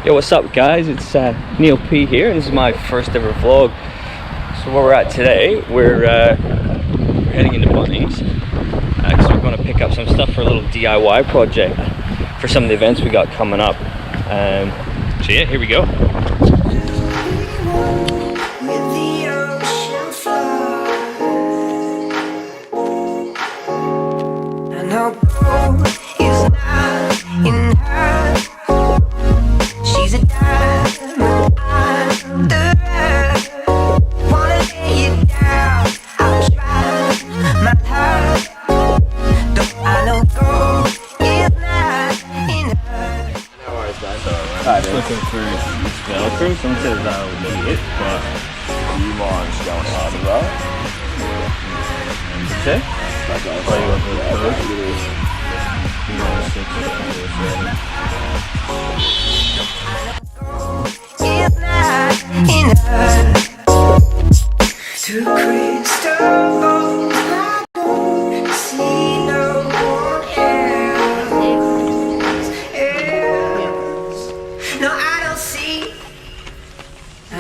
Yo, what's up guys? It's Neil P here. This is my first ever vlog. So where we're at today, we're heading into Bunnings because we're going to pick up some stuff for a little DIY project for some of the events we got coming up. So yeah, here we go. Looking for Velcro, some says that would be it, but you want going out of that? Okay. That's what you want to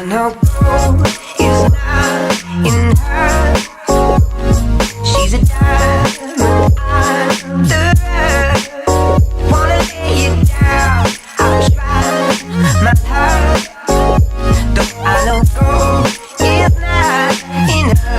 No gold is not in her. She's a diamond under. Wanna lay you down. I'll try my heart. Though I know gold is not in her.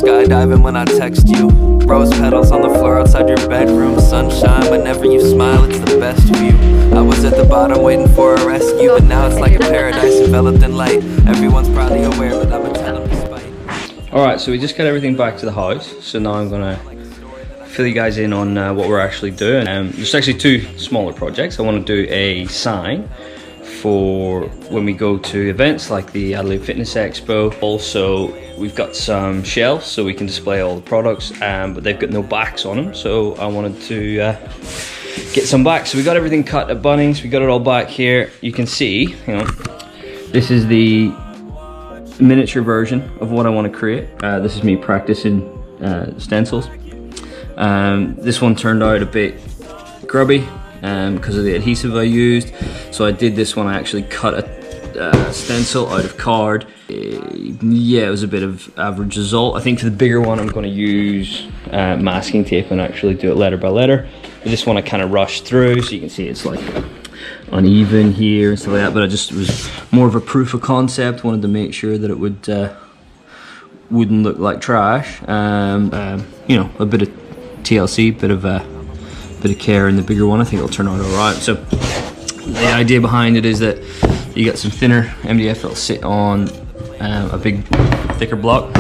Skydiving when I text you. Rose petals on the floor outside your bedroom. Sunshine whenever you smile, it's the best view. I was at the bottom waiting for a rescue, but now it's like a paradise enveloped in light. Everyone's probably aware, but I'ma tell them despite. Alright, so we just got everything back to the house. So now I'm gonna fill you guys in on what we're actually doing. There's actually two smaller projects. I want to do a sign for when we go to events like the Adelaide Fitness Expo. Also, we've got some shelves so we can display all the products, but they've got no backs on them, so I wanted to get some back. So we got everything cut at Bunnings. We got it all back here. You can see, this is the miniature version of what I want to create. This is me practicing stencils. This one turned out a bit grubby because of the adhesive I used. So I did this one, I actually cut a stencil out of card. Yeah, it was a bit of average result. I think for the bigger one I'm going to use masking tape and actually do it letter by letter. But this one I kind of rushed through, so you can see it's like uneven here and stuff like that, but it was more of a proof of concept. Wanted to make sure that it wouldn't look like trash. You know, a bit of TLC, bit of care in the bigger one. I think it'll turn out all right. So the idea behind it is that you got some thinner MDF that'll sit on a big thicker block,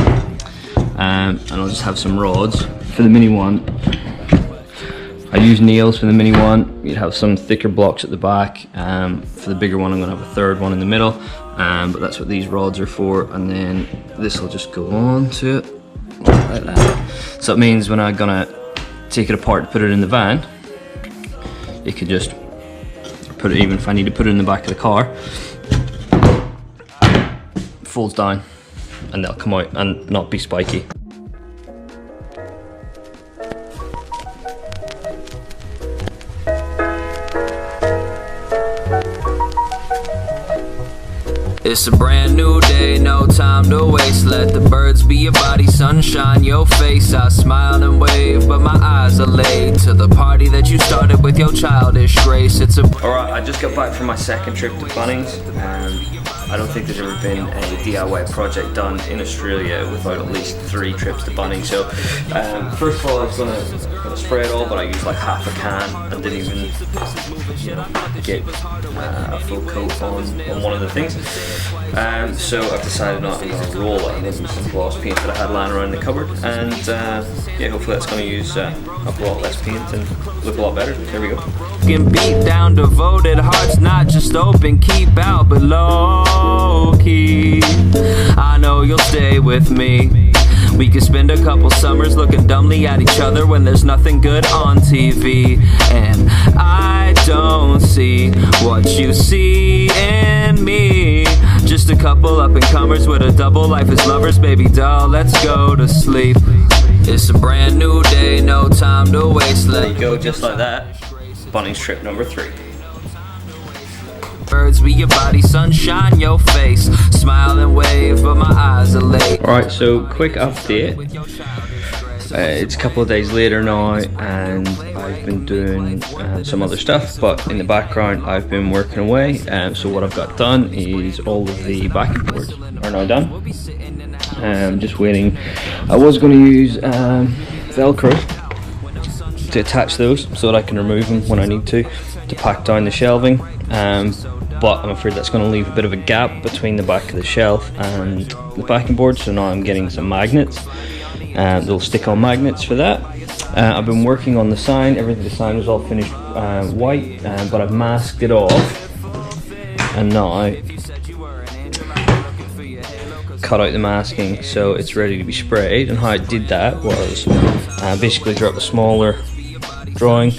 and I'll just have some rods. For the mini one, I use nails. For the mini one, you'd have some thicker blocks at the back. For the bigger one, I'm gonna have a third one in the middle, but that's what these rods are for. And then this will just go on to it like that. So it means when I'm gonna take it apart to put it in the van, you could just put it, even if I need to put it in the back of the car, folds down and they'll come out and not be spiky. It's a brand new day, no time to waste. Let the birds be your body, sunshine your face. I smile and wave, but my eyes are laid to the party that you started with your childish grace. It's a... Alright, I just got back from my second trip to Bunnings. I don't think there's ever been a DIY project done in Australia without at least 3 trips to Bunnings. So first of all, I was gonna spray it all, but I used like half a can and didn't even get a full coat on one of the things. So I've decided not, I'm gonna roll it and use some gloss paint that I had lying around the cupboard, and yeah, hopefully that's gonna use a lot less paint and look a lot better. There we go. Beat down devoted hearts, not just open, keep out below key. I know you'll stay with me. We could spend a couple summers looking dumbly at each other when there's nothing good on TV. And I don't see what you see in me. Just a couple up-and-comers with a double life as lovers. Baby doll, let's go to sleep. It's a brand new day, no time to waste. There you go, just like that. Bunnings trip number 3. Birds be your body, sunshine your face. Smile and wave, but my eyes are late. Alright, so quick update. It's a couple of days later now, and I've been doing some other stuff, but in the background I've been working away. So what I've got done is all of the backing boards are now done. Just waiting. I was going to use Velcro to attach those so that I can remove them when I need to pack down the shelving, but I'm afraid that's going to leave a bit of a gap between the back of the shelf and the backing board, so now I'm getting some magnets. They'll stick on magnets for that. I've been working on the sign. The sign was all finished white, but I've masked it off, and now cut out the masking so it's ready to be sprayed. And how I did that was basically drew up a smaller drawing,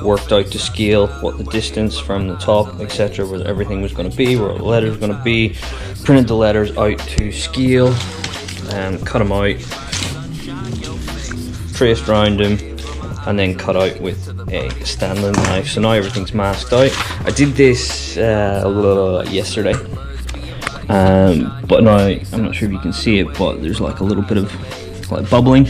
worked out to scale what the distance from the top, etc., where everything was going to be, where the letters were going to be, printed the letters out to scale, cut them out, traced around them, and then cut out with a Stanley knife. So now everything's masked out. I did this yesterday, but now I'm not sure if you can see it, but there's like a little bit of like bubbling.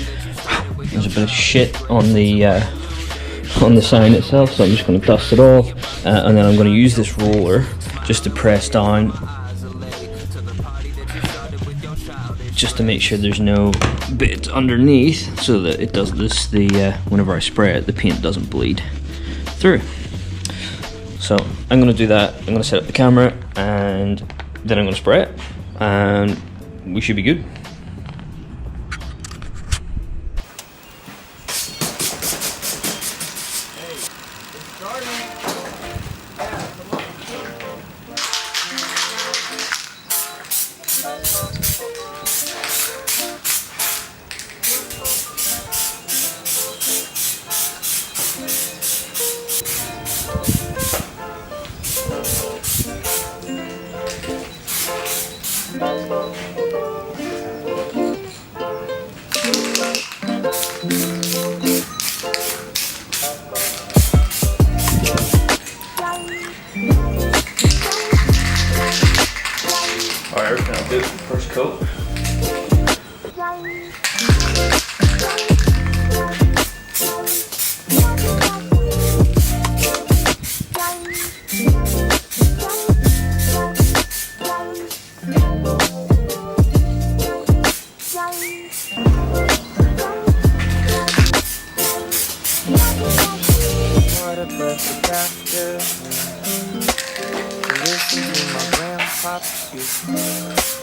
There's a bit of shit on the sign itself, so I'm just going to dust it off, and then I'm going to use this roller just to press down, just to make sure there's no bit underneath, so that it does this. Whenever I spray it, the paint doesn't bleed through. So I'm going to do that. I'm going to set up the camera, and then I'm going to spray it, and we should be good. Alright, everything I'll do first coat.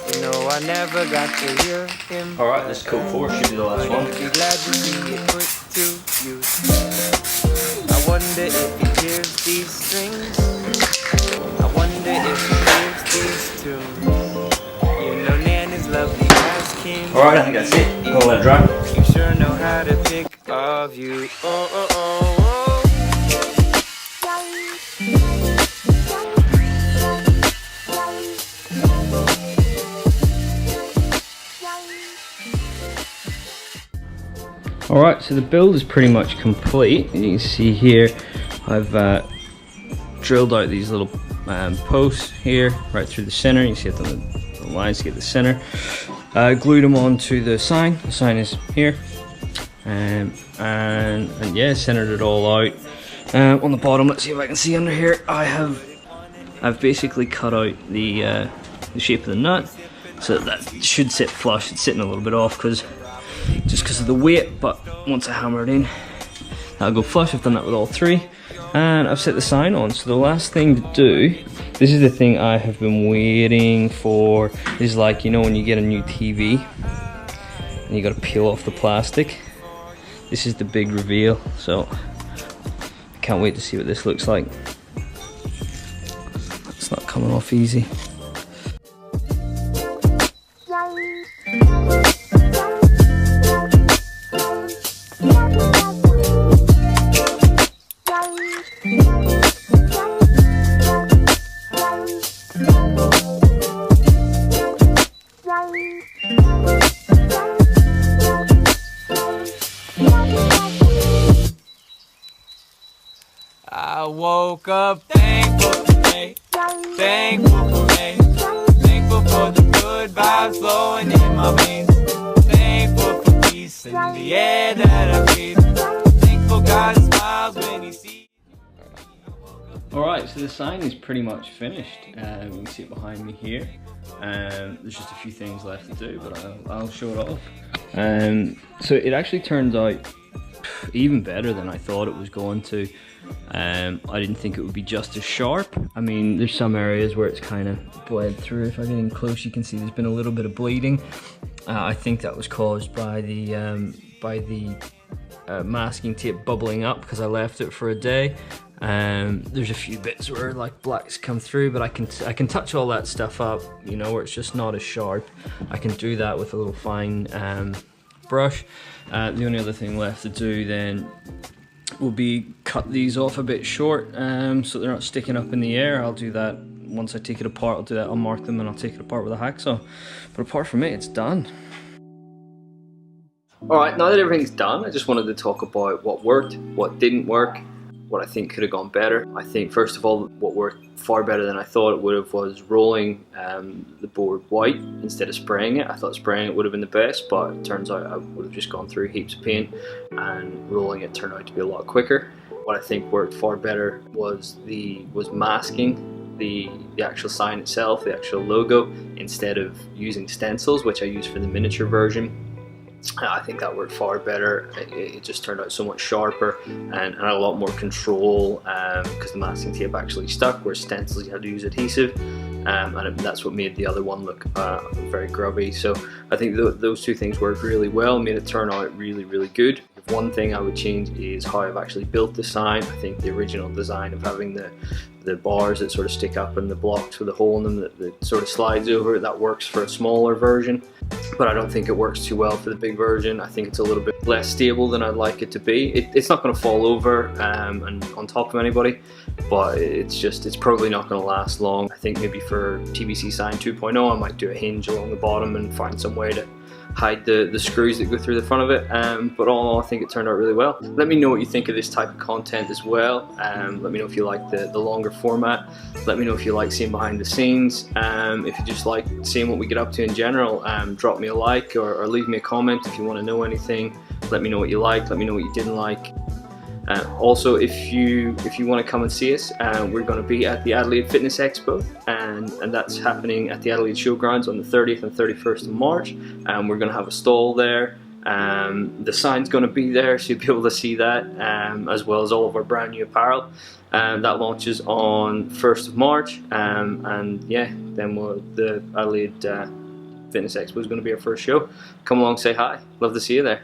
You know I never got to hear him. Alright, this is coat 4, should be the last one. Be glad to see it put to use. I wonder if he hears these strings. I wonder if he hears these tunes. You know Nanny's lovely asking. Alright, I think that's it. I'm gonna let it dry. You sure know how to pick of you. Oh, oh, oh, oh. Alright, so the build is pretty much complete. You can see here I've drilled out these little posts here right through the center. You see it on the lines to get the center. Glued them onto the sign. The sign is here, and yeah, centered it all out. On the bottom, let's see if I can see under here. I've basically cut out the shape of the nut, so that should sit flush. It's sitting a little bit off just because of the weight, but once I hammer it in, that'll go flush. I've done that with all three, and I've set the sign on. So the last thing to do, this is the thing I have been waiting for, is like, you know, when you get a new TV and you got to peel off the plastic. This is the big reveal, so I can't wait to see what this looks like. It's not coming off easy. I woke up thankful today, thankful for me, thankful for the good vibes flowing in my veins, thankful for peace in the air that I breathe, thankful God smiles when he sees. Alright, so the sign is pretty much finished. You can see it behind me here. There's just a few things left to do, but I'll show it off. So it actually turns out even better than I thought it was going to. I didn't think it would be just as sharp. I mean, there's some areas where it's kind of bled through. If I get in close, you can see there's been a little bit of bleeding. I think that was caused by the masking tape bubbling up because I left it for a day. There's a few bits where like black's come through, but I can touch all that stuff up, you know, where it's just not as sharp. I can do that with a little fine brush. The only other thing left to do then will be cut these off a bit short, so they're not sticking up in the air. I'll do that once I take it apart. I'll do that, I'll mark them and I'll take it apart with a hacksaw. But apart from it, it's done. Alright, now that everything's done, I just wanted to talk about what worked, what didn't work, what I think could have gone better. I think first of all, what worked far better than I thought it would have was rolling the board white instead of spraying it. I thought spraying it would have been the best, but it turns out I would have just gone through heaps of paint, and rolling it turned out to be a lot quicker. What I think worked far better was masking the actual sign itself, the actual logo, instead of using stencils, which I used for the miniature version. I think that worked far better. It just turned out so much sharper and a lot more control, because the masking tape actually stuck, whereas stencils you had to use adhesive, and that's what made the other one look very grubby. So I think those two things worked really well, made it turn out really, really good. One thing I would change is how I've actually built the sign. I think the original design of having the bars that sort of stick up and the blocks with a hole in them that sort of slides over, that works for a smaller version, but I don't think it works too well for the big version. I think it's a little bit less stable than I'd like it to be. It's not going to fall over and on top of anybody, but it's probably not going to last long. I think maybe for TBC sign 2.0 I might do a hinge along the bottom and find some way to hide the screws that go through the front of it, but all in all I think it turned out really well. Let me know what you think of this type of content as well. Let me know if you like the longer format. Let me know if you like seeing behind the scenes. If you just like seeing what we get up to in general, drop me a like or leave me a comment if you want to know anything. Let me know what you liked, let me know what you didn't like. Also, if you want to come and see us, we're going to be at the Adelaide Fitness Expo, and that's happening at the Adelaide Showgrounds on the 30th and 31st of March. We're going to have a stall there. The sign's going to be there, so you'll be able to see that, as well as all of our brand new apparel. That launches on 1st of March, and yeah, then the Adelaide Fitness Expo is going to be our first show. Come along, say hi. Love to see you there.